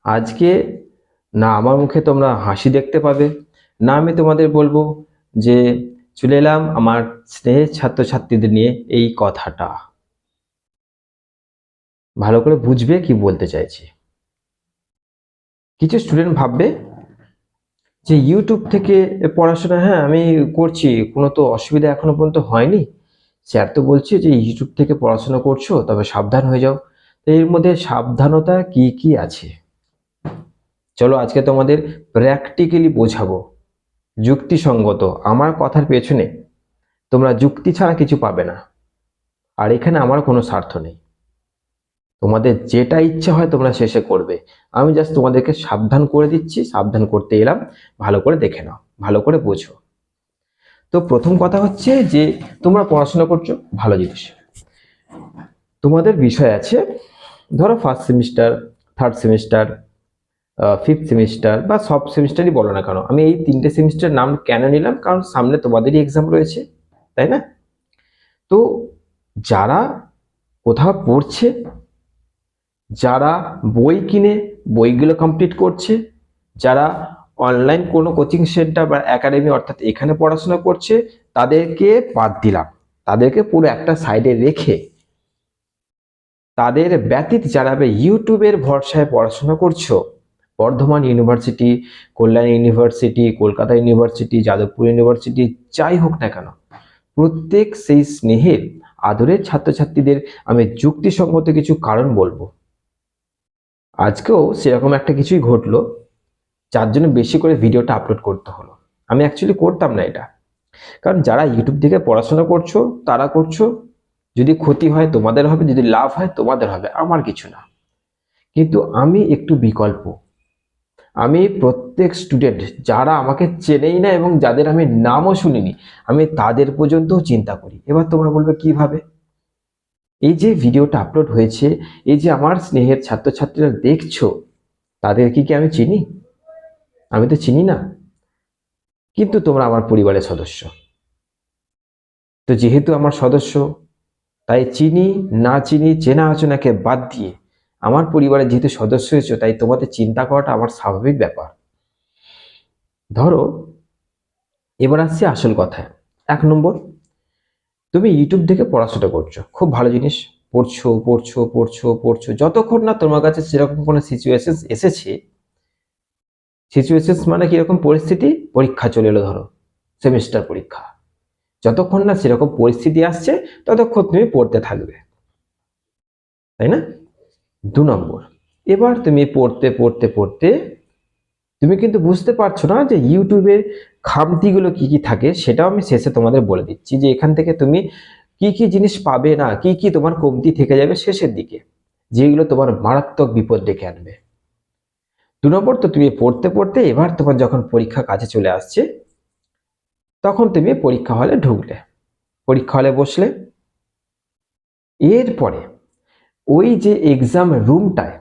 আজকে না আমার মুখে তোমরা হাসি দেখতে পাবে, না আমি তোমাদের বলবো যে চলে এলাম আমার স্নেহের ছাত্রছাত্রীদের নিয়ে এই কথাটা। ভালো করে বুঝবে কি বলতে চাইছি। কিছু স্টুডেন্ট ভাববে যে ইউটিউব থেকে পড়াশোনা, হ্যাঁ আমি করছি, কোনো তো অসুবিধা এখনো পর্যন্ত হয়নি। স্যার তো বলছে যে ইউটিউব থেকে পড়াশোনা করছো, তবে সাবধান হয়ে যাও। তো এর মধ্যে সাবধানতা কি কি আছে, চলো আজকে তোমাদের প্র্যাকটিক্যালি বোঝাবো, যুক্তিসঙ্গত। আমার কথার পেছনে তোমরা যুক্তি ছাড়া কিছু পাবে না, আর এখানে আমার কোনো স্বার্থ নেই। তোমাদের যেটা ইচ্ছা হয় তোমরা শেষে করবে, আমি জাস্ট তোমাদেরকে সাবধান করে দিচ্ছি, সাবধান করতে এলাম। ভালো করে দেখে নাও, ভালো করে বোঝো। তো প্রথম কথা হচ্ছে যে তোমরা পড়াশোনা করছো, ভালো জিনিস। তোমাদের বিষয় আছে, ধরো first semester, third semester, fifth semester বা সব সেমিস্টারই বলো না কেন। আমি এই তিনটে সেমিস্টার নাম কেন নিলাম, কারণ সামনে তোমাদেরই এক্সাম রয়েছে, তাই না? তো যারা কোথাও পড়ছে, যারা বই কিনে বইগুলো কমপ্লিট করছে, যারা অনলাইন কোনো কোচিং সেন্টার বা একাডেমি অর্থাৎ এখানে পড়াশোনা করছে, তাদেরকে বাদ দিলাম। তাদেরকে পুরো একটা সাইডে রেখে তাদের ব্যতীত যারা ইউটিউবের ভরসায় পড়াশোনা করছো, Bardhaman university, Kalyan university, Kolkata university, Jadavpur university, যাই হোক না কেন, প্রত্যেক সেই স্নেহের আদরের ছাত্রছাত্রীদের আমি যুক্তিসঙ্গত কিছু কারণ বলবো। আজকেও সেরকম একটা কিছুই ঘটলো, যার জন্য বেশি করে ভিডিওটা আপলোড করতে হলো। আমি অ্যাকচুয়ালি করতাম না এটা, কারণ যারা ইউটিউব থেকে পড়াশোনা করছো তারা করছো, যদি ক্ষতি হয় তোমাদের হবে, যদি লাভ হয় তোমাদের হবে, আমার কিছু না। কিন্তু আমি একটু বিকল্প। আমি প্রত্যেক স্টুডেন্ট যারা আমাকে চেনেই না এবং যাদের আমি নামও শুনিনি, আমি তাদের পর্যন্তও চিন্তা করি। এবার তোমরা বলবে কিভাবে? এই যে ভিডিওটা আপলোড হয়েছে, এই যে আমার স্নেহের ছাত্রছাত্রীরা দেখছো, তাদের কি আমি চিনি? আমি তো চিনি না। কিন্তু তোমরা আমার পরিবারের সদস্য। তো যেহেতু আমার সদস্য, তাই চিনি না চিনি, চেনা আচনাকে বাদ দিয়ে আমার পরিবারের যেহেতু সদস্য হয়েছে, তাই তোমাদের চিন্তা করাটা আমার স্বাভাবিক ব্যাপার। ধরো, এবার আসছে আসল কথায়। 1 নম্বর, তুমি ইউটিউব থেকে পড়াশোনা করছো, খুব ভালো জিনিস। পড়ছো পড়ছো পড়ছো পড়ছো, যতক্ষণ না তোমার কাছে সেরকম কোনো সিচুয়েশন এসেছে। সিচুয়েশন মানে কিরকম পরিস্থিতি? পরীক্ষা চলে এলো, ধরো সেমিস্টার পরীক্ষা। যতক্ষণ না সেরকম পরিস্থিতি আসছে, ততক্ষণ তুমি পড়তে থাকবে, তাই না? 2 নম্বর, এবার তুমি পড়তে পড়তে পড়তে তুমি কিন্তু বুঝতে পারছো না যে ইউটিউবে খামতিগুলো কি কি থাকে। সেটাও আমি শেষে তোমাদের বলে দিচ্ছি, যে এখান থেকে তুমি কি কি জিনিস পাবে না, কি কি তোমার কমতি থেকে যাবে শেষের দিকে, যেগুলো তোমার মারাত্মক বিপদ ডেকে আনবে। 2 নম্বর, তো তুমি পড়তে পড়তে এবার তোমার যখন পরীক্ষা কাছে চলে আসছে, তখন তুমি পরীক্ষা হলে ঢুকলে, পরীক্ষা হলে বসলে। এরপরে ওই যে এক্সাম রুমটায়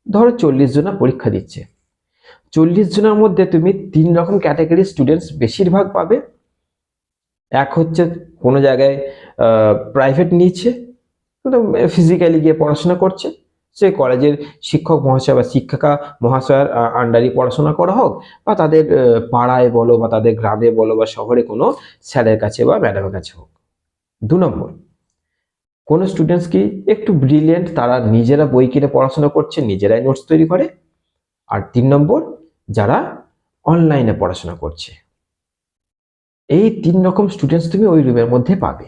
ধরো 40 জনা পরীক্ষা দিচ্ছে, 40 জনের মধ্যে তুমি 3 রকম ক্যাটাগরি স্টুডেন্টস বেশিরভাগ পাবে। এক হচ্ছে কোনো জায়গায় প্রাইভেট নিচ্ছে, ফিজিক্যালি গিয়ে পড়াশোনা করছে, সে কলেজের শিক্ষক মহাশয় বা শিক্ষিকা মহাশয়ের আন্ডারে পড়াশোনা করা হোক, বা তাদের পাড়ায় বলো বা তাদের গ্রামে বলো বা শহরে কোনো স্যারের কাছে বা ম্যাডামের কাছে হোক। 2 নম্বর, কোনো স্টুডেন্টস কি একটু ব্রিলিয়েন্ট, তারা নিজেরা বই কিনে পড়াশোনা করছে, নিজেরাই নোটস তৈরি করে। আর 3 নম্বর, যারা অনলাইনে পড়াশোনা করছে। এই 3 রকম স্টুডেন্টস তুমি ওই রুমের মধ্যে পাবে।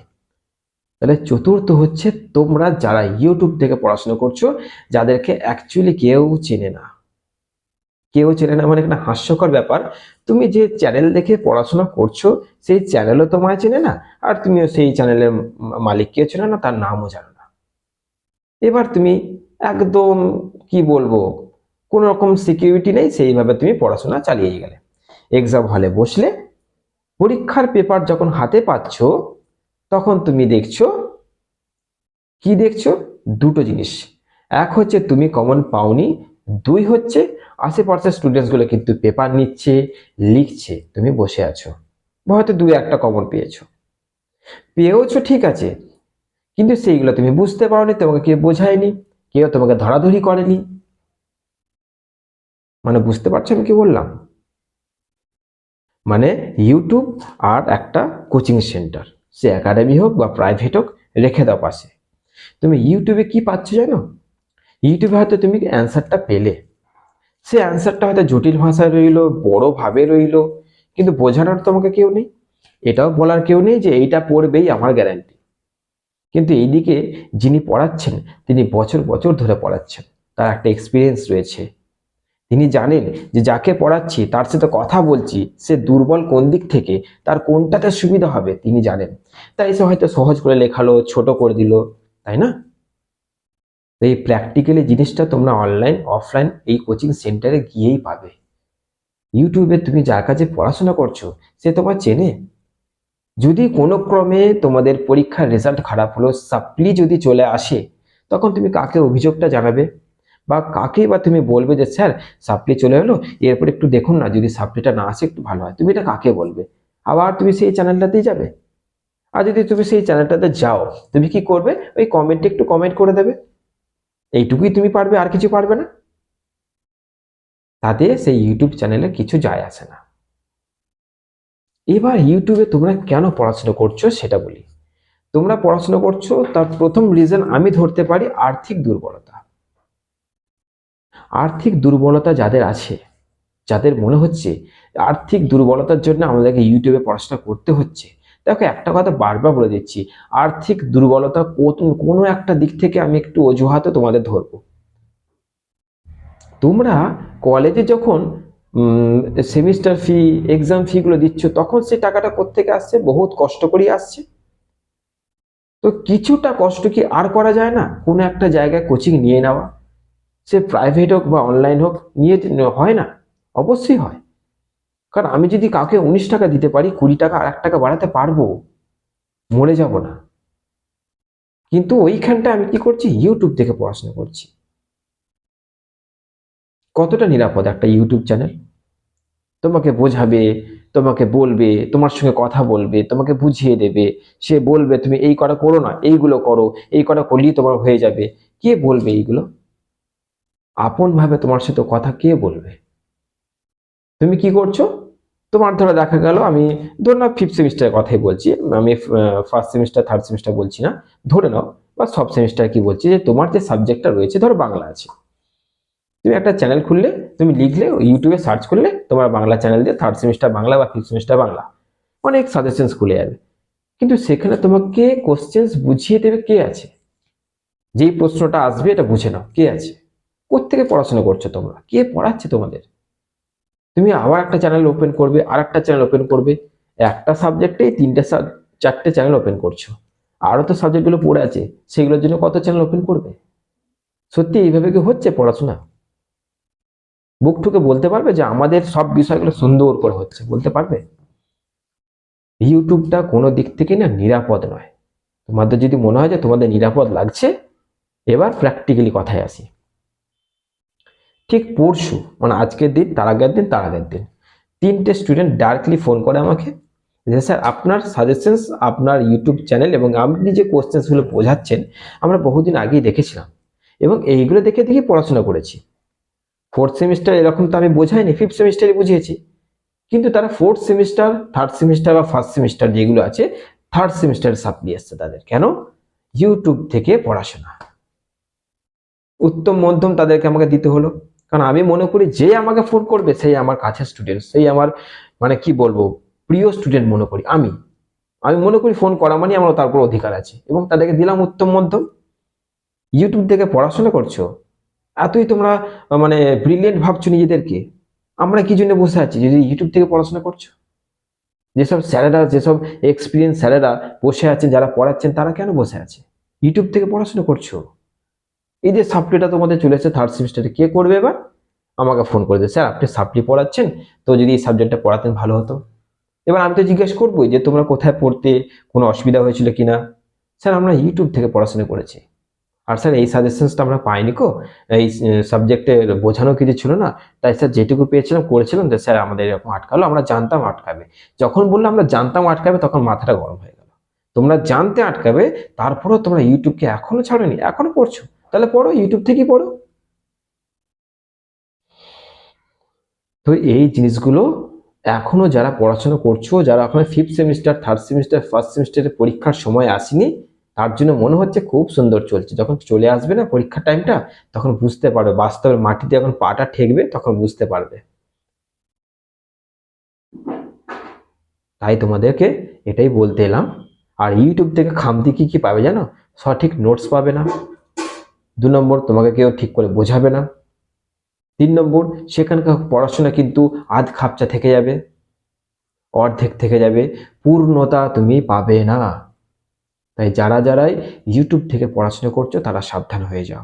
তাহলে চতুর্থ হচ্ছে তোমরা যারা ইউটিউব থেকে পড়াশোনা করছো, যাদেরকে অ্যাকচুয়ালি কেউ চেনে না। কেউ চেনে না মানে একটা হাস্যকর ব্যাপার। তুমি যে চ্যানেল দেখে পড়াশোনা করছো, সেই চ্যানেলও তোমায় চেনে না, আর তুমিও সেই চ্যানেলের মালিককেও চেনো না, তার নামও জানো না। এবার তুমি একদম, কি বলবো, কোনো রকম সিকিউরিটি নেই, সেইভাবে তুমি পড়াশোনা চালিয়ে গেলে। এক্সাম হলে বসলে, পরীক্ষার পেপার যখন হাতে পাচ্ছ, তখন তুমি দেখছো, কি দেখছো? দুটো জিনিস। এক হচ্ছে তুমি কমন পাওনি, 2 হচ্ছে আশেপাশের স্টুডেন্টস গুলো কিন্তু পেপার নিচ্ছে, লিখছে, তুমি বসে আছো, হয়তো 2-1টা কমন পেয়েওছো, ঠিক আছে, কিন্তু সেইগুলো তুমি বুঝতে পারোনি, তোমাকে কেউ বোঝায়নি, কেউ তোমাকে ধরাধরি করেনি। মানে বুঝতে পারছো আমি কি বললাম? মানে ইউটিউব আর একটা কোচিং সেন্টার, সে একাডেমি হোক বা প্রাইভেট হোক, রেখে দাও পাশে। তুমি ইউটিউবে কি পাচ্ছ জানো? ইউটিউবে হয়তো তুমি অ্যান্সারটা পেলে, সে অ্যান্সারটা হয়তো জটিল ভাষায় রইলো, বড় ভাবে রইলো, কিন্তু বোঝানোর তোমাকে কেউ নেই, এটাও বলার কেউ নেই যে এইটা পড়বেই আমার গ্যারান্টি। কিন্তু এইদিকে যিনি পড়াচ্ছেন, তিনি বছর বছর ধরে পড়াচ্ছেন, তার একটা এক্সপিরিয়েন্স রয়েছে। তিনি জানেন যে যাকে পড়াচ্ছি তার সাথে কথা বলছি, সে দুর্বল কোন দিক থেকে, তার কোনটাতে সুবিধা হবে তিনি জানেন। তাই সে হয়তো সহজ করে লেখালো, ছোট করে দিল, তাই না? তো এই প্র্যাকটিক্যালি জিনিসটা তোমরা অনলাইন অফলাইন এই কোচিং সেন্টারে গিয়েই পাবে। ইউটিউবে তুমি যার কাছে পড়াশোনা করছো, সে তোমার চেনে। যদি কোনো ক্রমে তোমাদের পরীক্ষার রেজাল্ট খারাপ হলো, সাপ্লি যদি চলে আসে, তখন তুমি কাকে অভিযোগটা জানাবে? বা কাকে বা তুমি বলবে যে স্যার সাপ্লি চলে এলো, এরপর একটু দেখুন না, যদি সাপ্লিটা না আসে একটু ভালো হয়, তুমি এটা কাকে বলবে? আবার তুমি সেই চ্যানেলটাতেই যাবে। আর যদি তুমি সেই চ্যানেলটাতে যাও, তুমি কি করবে? ওই কমেন্টে একটু কমেন্ট করে দেবে, এইটুকুই তুমি পারবে, আর কিছু পারবে না। তাতে সেই ইউটিউব চ্যানেলে কিছু যায় আসে না। এবার ইউটিউবে তোমরা কেন পড়াশোনা করছো সেটা বলি। তোমরা পড়াশোনা করছো তার প্রথম রিজন আমি ধরতে পারি আর্থিক দুর্বলতা। আর্থিক দুর্বলতা যাদের আছে, যাদের মনে হচ্ছে আর্থিক দুর্বলতার জন্য আমাদেরকে ইউটিউবে পড়াশোনা করতে হচ্ছে, দেখো একটা কথা বারবার বলে দিচ্ছি, আর্থিক দুর্বলতা কোনো একটা দিক থেকে আমি একটু অজুহাতে তোমাদের ধরবো। তোমরা কলেজে যখন সেমিস্টার ফি, এক্সাম ফি গুলো দিচ্ছ, তখন সে টাকাটা কোত্থেকে আসছে? বহুত কষ্ট করে আসছে। তো কিছুটা কষ্ট কি আর করা যায় না? কোনো একটা জায়গায় কোচিং নিয়ে নেওয়া, সে প্রাইভেট হোক বা অনলাইন হোক, নিয়ে হয় না? অবশ্যই হয়। কারণ আমি যদি কাউকে 19 টাকা দিতে পারি, 20 টাকা আর 1 টাকা বাড়াতে পারবো, মরে যাব না। কিন্তু ওইখানটা আমি কি করছি? ইউটিউব থেকে পড়াশোনা করছি। কতটা নিরাপদ একটা ইউটিউব চ্যানেল? তোমাকে বোঝাবে, তোমাকে বলবে, তোমার সঙ্গে কথা বলবে, তোমাকে বুঝিয়ে দেবে। সে বলবে তুমি এই কটা করো না, এইগুলো করো, এই কটা করলেই তোমার হয়ে যাবে। কে বলবে এইগুলো? আপন ভাবে তোমার সাথে কথা কে বলবে? তুমি কি করছো? তোমার ধরো দেখা গেল, আমি ধরে নাও ফিফথ সেমিস্টারের কথাই বলছি, আমি ফার্স্ট সেমিস্টার থার্ড সেমিস্টার বলছি না, ধরে নাও, বা সব সেমিস্টার কি বলছি, যে তোমার যে সাবজেক্টটা রয়েছে, ধরো বাংলা আছে, তুমি একটা চ্যানেল খুললে, তুমি লিখলে ইউটিউবে সার্চ করলে তোমার বাংলা চ্যানেল দিয়ে থার্ড সেমিস্টার বাংলা বা ফিফথ সেমিস্টার বাংলা, অনেক সাজেশনস খুলে যাবে। কিন্তু সেখানে তোমাকে কোশ্চেন্স বুঝিয়ে দেবে কে আছে? যেই প্রশ্নটা আসবে এটা বুঝে নাও কে আছে। কোত্থেকে পড়াশোনা করছো তোমরা? কে পড়াচ্ছে তোমাদের? তুমি আবার একটা চ্যানেল ওপেন করবে, আর একটা চ্যানেল ওপেন করবে, একটা সাবজেক্টে চারটে চ্যানেল ওপেন করছো। আরো তো সাবজেক্টগুলো পড়ে আছে, সেগুলোর জন্য কত চ্যানেল ওপেন করবে? সত্যি এইভাবে কি হচ্ছে পড়াশোনা? বুক ঠুকে বলতে পারবে যে আমাদের সব বিষয়গুলো সুন্দর করে হচ্ছে? বলতে পারবে? ইউটিউবটা কোনো দিক থেকে না নিরাপদ নয়। তোমাদের যদি মনে হয় যে তোমাদের নিরাপদ লাগছে, এবার প্র্যাকটিক্যালি কথায় আসি। ঠিক পরশু, মানে আজকের দিন, তার আগের দিন, তার আগের দিন, 3টে স্টুডেন্ট ডাইরেক্টলি ফোন করে আমাকে যে স্যার আপনার সাজেশনস, আপনার ইউটিউব চ্যানেল এবং আপনি যে কোশ্চেন্সগুলো বোঝাচ্ছেন, আমরা বহুদিন আগেই দেখেছিলাম এবং এইগুলো দেখে দেখে পড়াশোনা করেছি। ফোর্থ সেমিস্টার এরকম তো আমি বোঝাইনি, ফিফথ সেমিস্টারে বুঝিয়েছি। কিন্তু তারা ফোর্থ সেমিস্টার, থার্ড সেমিস্টার বা ফার্স্ট সেমিস্টার যেগুলো আছে, থার্ড সেমিস্টারে সাপ্লি আসছে তাদের। কেন? ইউটিউব থেকে পড়াশোনা। উত্তম মধ্যম তাদেরকে আমাকে দিতে হলো। কারণ আমি মনে করি যে আমাকে ফোন করবে সেই আমার কাছের স্টুডেন্ট, সেই আমার মানে কি বলবো, প্রিয় স্টুডেন্ট মনে করি আমি। আমি মনে করি ফোন করা মানে আমার তারপর অধিকার আছে, এবং তাদেরকে দিলাম উত্তম মধ্যম। ইউটিউব থেকে পড়াশোনা করছো, এতই তোমরা মানে ব্রিলিয়েন্ট ভাবছো নিজেদেরকে। আমরা কি জন্য বসে আছি যদি ইউটিউব থেকে পড়াশোনা করছো? যেসব স্যারেরা, যেসব এক্সপিরিয়েন্স স্যারেরা বসে আছেন, যারা পড়াচ্ছেন, তারা কেন বসে আছে? ইউটিউব থেকে পড়াশোনা করছো। এই যে সাপ্লিটা তোমাদের চলে এসেছে থার্ড সেমিস্টারে, কে করবে এবার? আমাকে ফোন করে স্যার আপনি সাপ্লি পড়াচ্ছেন, তো যদি এই সাবজেক্টটা পড়াতেন ভালো হতো। এবার আমি তো জিজ্ঞেস করবোই যে তোমরা কোথায় পড়তে, কোনো অসুবিধা হয়েছিল কিনা? স্যার আমরা ইউটিউব থেকে পড়াশোনা করেছি, আর স্যার এই সাজেশনসটা আমরা পাইনি কো, এই সাবজেক্টে বোঝানো কিছু ছিল না, তাই স্যার যেটুকু পেয়েছিলাম করেছিলাম, তো স্যার আমাদের এরকম আটকালো, আমরা জানতাম আটকাবে। যখন বললাম আমরা জানতাম আটকাবে, তখন মাথাটা গরম হয়ে গেল। তোমরা জানতে আটকাবে, তারপরেও তোমরা ইউটিউবকে এখনো ছাড়োনি, এখনো পড়ছো? তাহলে পড়ো, ইউটিউব থেকেই পড়ো। তো এই জিনিসগুলো এখনো যারা পড়াশোনা করছো, যারা এখন 5th semester, 3rd semester, 1st সেমিস্টারের পরীক্ষার সময় আসেনি, তার জন্য মনে হচ্ছে খুব সুন্দর চলছে। যখন চলে আসবে না পরীক্ষার টাইমটা, তখন বুঝতে পারবে, বাস্তবের মাটিতে যখন পাটা ঠেকবে তখন বুঝতে পারবে। তাই তোমাদেরকে এটাই বলতে এলাম। আর ইউটিউব থেকে খামতি কি পাবে জানো? সঠিক নোটস পাবে না। 2 নম্বর, তোমাকে কেউ ঠিক করে বোঝাবে না। 3 নম্বর, সেখানকার পড়াশোনা কিন্তু আধ খাপচা থেকে যাবে, অর্ধেক থেকে যাবে, পূর্ণতা তুমি পাবে না। তাই যারাই ইউটিউব থেকে পড়াশোনা করছো তারা সাবধান হয়ে যাও,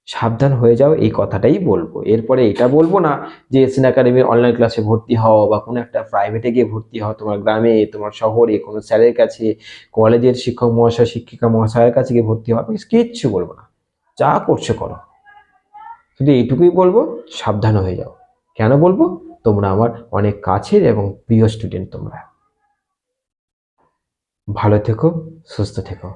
সাবধান হয়ে যাও, এই কথাটাই বলবো। এরপরে এটা বলবো না যে এসএন একাডেমির অনলাইন ক্লাসে ভর্তি হও বা কোনো একটা প্রাইভেটে গিয়ে ভর্তি হও, তোমার গ্রামে, তোমার শহরে কোনো স্যারের কাছে, কলেজের শিক্ষক মহাশয়, শিক্ষিকা মহাশয়ের কাছে গিয়ে ভর্তি হও, আমি কিচ্ছু বলবো না, যা করছো করো। শুধু এইটুকুই বলবো, সাবধান হয়ে যাও। কেন বলবো? তোমরা আমার অনেক কাছের এবং প্রিয় স্টুডেন্ট। তোমরা ভালো থেকো, সুস্থ থেকো।